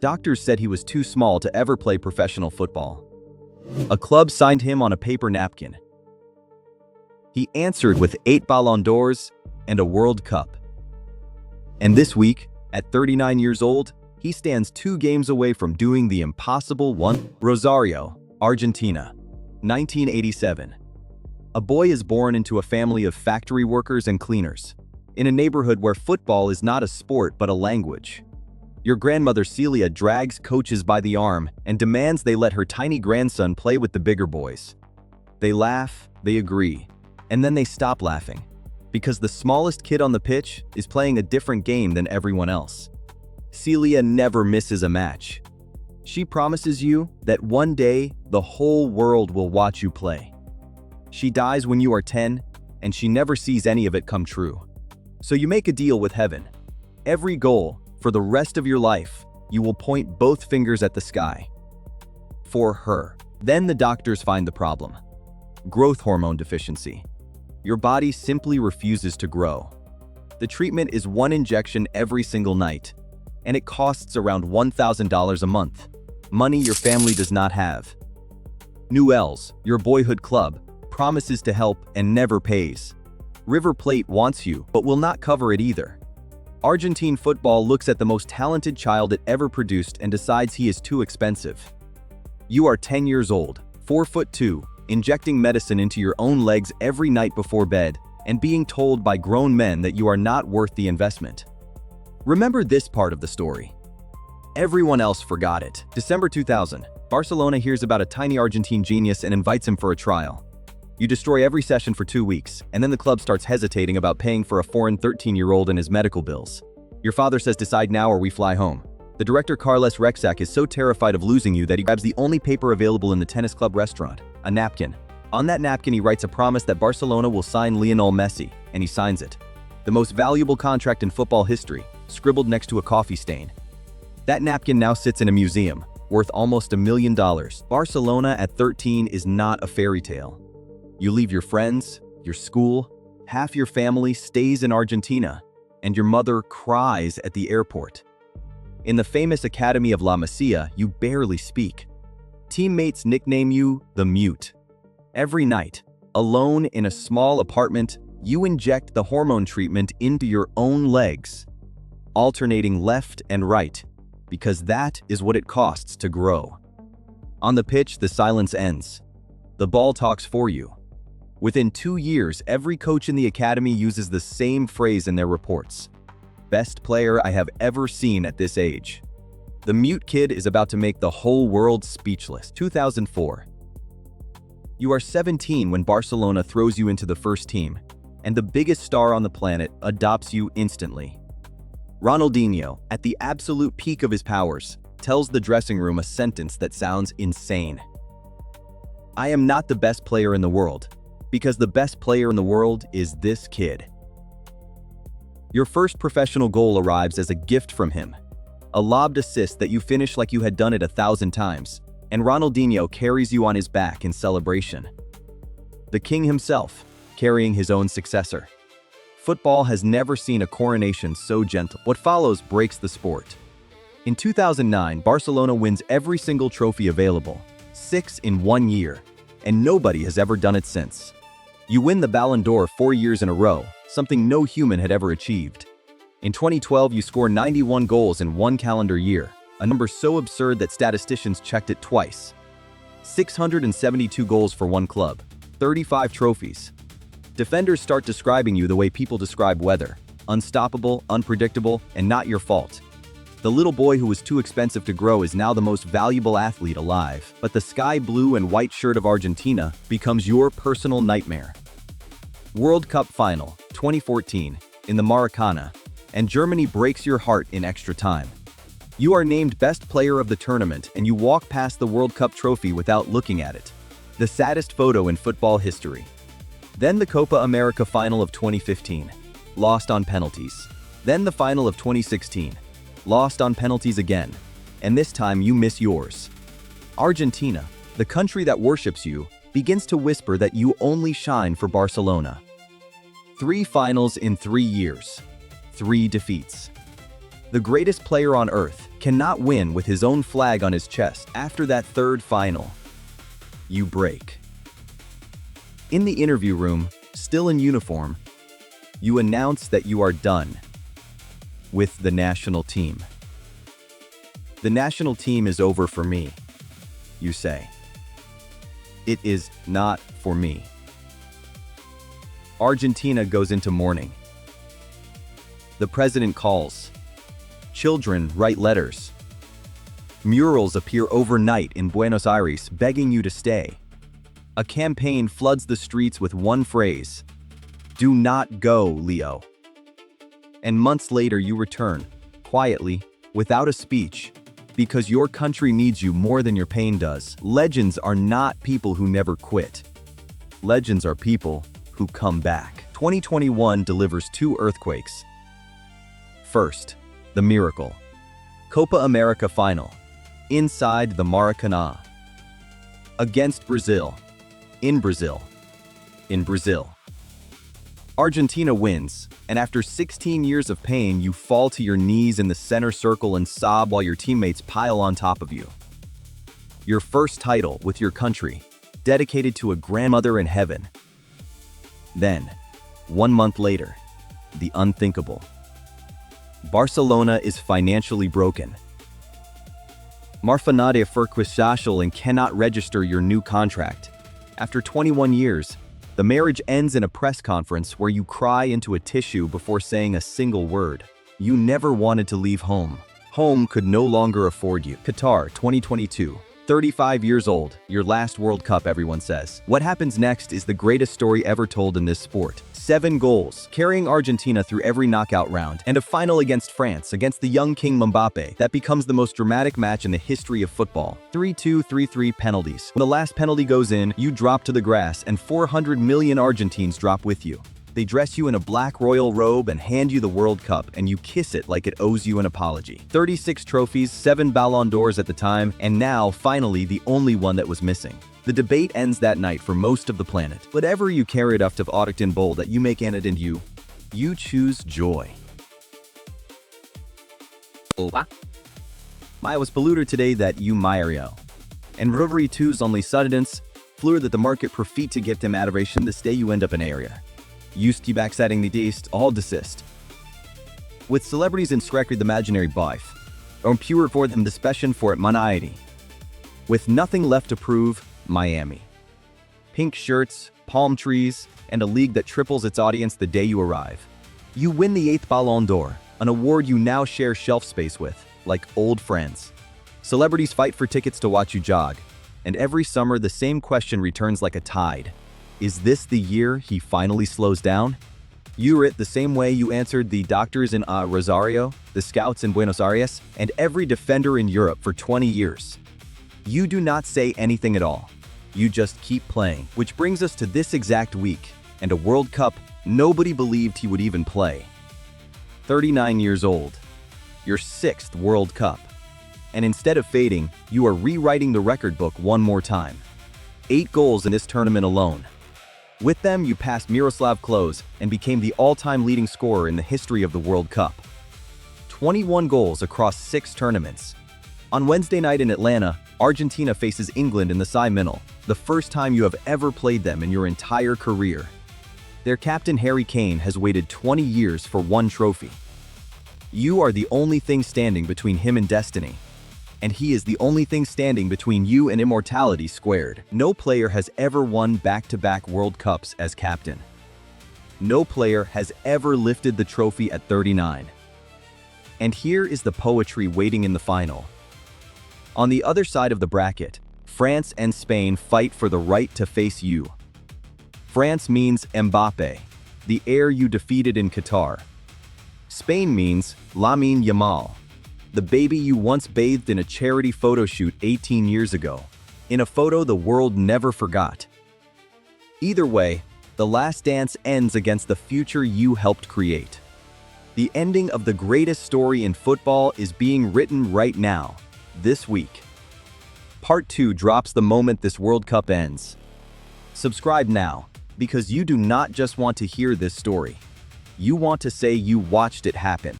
Doctors said he was too small to ever play professional football. A club signed him on a paper napkin. He answered with 8 Ballon d'Ors and a World Cup. And this week, at 39 years old, he stands 2 games away from doing the impossible one. Rosario, Argentina, 1987. A boy is born into a family of factory workers and cleaners, in a neighborhood where football is not a sport but a language. Your grandmother Celia drags coaches by the arm and demands they let her tiny grandson play with the bigger boys. They laugh, they agree, and then they stop laughing, because the smallest kid on the pitch is playing a different game than everyone else. Celia never misses a match. She promises you that one day the whole world will watch you play. She dies when you are 10, and she never sees any of it come true. So you make a deal with heaven. Every goal, for the rest of your life, you will point both fingers at the sky. For her. Then the doctors find the problem. Growth hormone deficiency. Your body simply refuses to grow. The treatment is 1 injection every single night, and it costs around $1,000 a month. Money your family does not have. Newell's, your boyhood club, promises to help and never pays. River Plate wants you, but will not cover it either. Argentine football looks at the most talented child it ever produced and decides he is too expensive. You are 10 years old, 4'2", injecting medicine into your own legs every night before bed, and being told by grown men that you are not worth the investment. Remember this part of the story. Everyone else forgot it. December 2000, Barcelona hears about a tiny Argentine genius and invites him for a trial. You destroy every session for 2 weeks, and then the club starts hesitating about paying for a foreign 13-year-old and his medical bills. Your father says, "Decide now or we fly home." The director Carles Rexach is so terrified of losing you that he grabs the only paper available in the tennis club restaurant, a napkin. On that napkin he writes a promise that Barcelona will sign Lionel Messi, and he signs it. The most valuable contract in football history, scribbled next to a coffee stain. That napkin now sits in a museum, worth almost $1 million. Barcelona at 13 is not a fairy tale. You leave your friends, your school, half your family stays in Argentina, and your mother cries at the airport. In the famous Academy of La Masia, you barely speak. Teammates nickname you the Mute. Every night, alone in a small apartment, you inject the hormone treatment into your own legs, alternating left and right, because that is what it costs to grow. On the pitch, the silence ends. The ball talks for you. Within 2 years, every coach in the academy uses the same phrase in their reports. Best player I have ever seen at this age. The Mute kid is about to make the whole world speechless. 2004. You are 17 when Barcelona throws you into the first team, and the biggest star on the planet adopts you instantly. Ronaldinho, at the absolute peak of his powers, tells the dressing room a sentence that sounds insane. "I am not the best player in the world, because the best player in the world is this kid." Your first professional goal arrives as a gift from him. A lobbed assist that you finish like you had done it 1,000 times, and Ronaldinho carries you on his back in celebration. The king himself, carrying his own successor. Football has never seen a coronation so gentle. What follows breaks the sport. In 2009, Barcelona wins every single trophy available, 6 in 1 year, and nobody has ever done it since. You win the Ballon d'Or 4 years in a row, something no human had ever achieved. In 2012, you score 91 goals in 1 calendar year, a number so absurd that statisticians checked it twice. 672 goals for one club, 35 trophies. Defenders start describing you the way people describe weather: unstoppable, unpredictable, and not your fault. The little boy who was too expensive to grow is now the most valuable athlete alive, but the sky blue and white shirt of Argentina becomes your personal nightmare. World Cup Final, 2014, in the Maracana, and Germany breaks your heart in extra time. You are named best player of the tournament and you walk past the World Cup trophy without looking at it. The saddest photo in football history. Then the Copa America final of 2015, lost on penalties. Then the final of 2016, lost on penalties again, and this time you miss yours. Argentina, the country that worships you, begins to whisper that you only shine for Barcelona. 3 finals in 3 years, 3 defeats. The greatest player on earth cannot win with his own flag on his chest. After that third final, you break. In the interview room, still in uniform, you announce that you are done with the national team. The national team is over for me, you say. It is not for me. Argentina goes into mourning. The president calls. Children write letters. Murals appear overnight in Buenos Aires begging you to stay. A campaign floods the streets with one phrase: "Do not go, Leo." And months later you return, quietly, without a speech, because your country needs you more than your pain does. Legends are not people who never quit. Legends are people who come back. 2021 delivers two earthquakes. First, the miracle. Copa America final. Inside the Maracanã. Against Brazil. In Brazil. In Brazil. Argentina wins, and after 16 years of pain, you fall to your knees in the center circle and sob while your teammates pile on top of you. Your first title with your country, dedicated to a grandmother in heaven. Then, 1 month later, the unthinkable. Barcelona is financially broken. Marfanade verkwisachel and cannot register your new contract. After 21 years, the marriage ends in a press conference where you cry into a tissue before saying a single word. You never wanted to leave home. Home could no longer afford you. Qatar 2022. 35 years old, your last World Cup, everyone says. What happens next is the greatest story ever told in this sport. 7 goals, carrying Argentina through every knockout round, and a final against France, against the young King Mbappe. That becomes the most dramatic match in the history of football. 3-2, 3-3 penalties. When the last penalty goes in, you drop to the grass, and 400 million Argentines drop with you. They dress you in a black royal robe and hand you the World Cup, and you kiss it like it owes you an apology. 36 trophies, 7 Ballon d'Ors at the time, and now, finally, the only one that was missing. The debate ends that night for most of the planet. Whatever you carry it of Audict in bold that you make in it and you choose joy. Maya was polluter today that you Mario. And Rotary 2's only suddence, fluor that the market profit to get them adoration this day you end up in area. Used to back setting the east, all desist. With celebrities in scracked the imaginary bife, or pure for them the special for it maniety. With nothing left to prove, Miami. Pink shirts, palm trees, and a league that triples its audience the day you arrive. You win the 8th Ballon d'Or, an award you now share shelf space with, like old friends. Celebrities fight for tickets to watch you jog, and every summer the same question returns like a tide. Is this the year he finally slows down? You're it the same way you answered the doctors in Rosario, the scouts in Buenos Aires, and every defender in Europe for 20 years. You do not say anything at all. You just keep playing. Which brings us to this exact week, and a World Cup nobody believed he would even play. 39 years old. Your 6th World Cup. And instead of fading, you are rewriting the record book one more time. 8 goals in this tournament alone. With them, you passed Miroslav Klose and became the all-time leading scorer in the history of the World Cup. 21 goals across 6 tournaments. On Wednesday night in Atlanta, Argentina faces England in the semi-final, the first time you have ever played them in your entire career. Their captain Harry Kane has waited 20 years for one trophy. You are the only thing standing between him and destiny. And he is the only thing standing between you and immortality squared. No player has ever won back-to-back World Cups as captain. No player has ever lifted the trophy at 39. And here is the poetry waiting in the final. On the other side of the bracket, France and Spain fight for the right to face you. France means Mbappe, the heir you defeated in Qatar. Spain means Lamine Yamal, the baby you once bathed in a charity photo shoot 18 years ago, in a photo the world never forgot. Either way, the last dance ends against the future you helped create. The ending of the greatest story in football is being written right now, this week. Part 2 drops the moment this World Cup ends. Subscribe now, because you do not just want to hear this story. You want to say you watched it happen.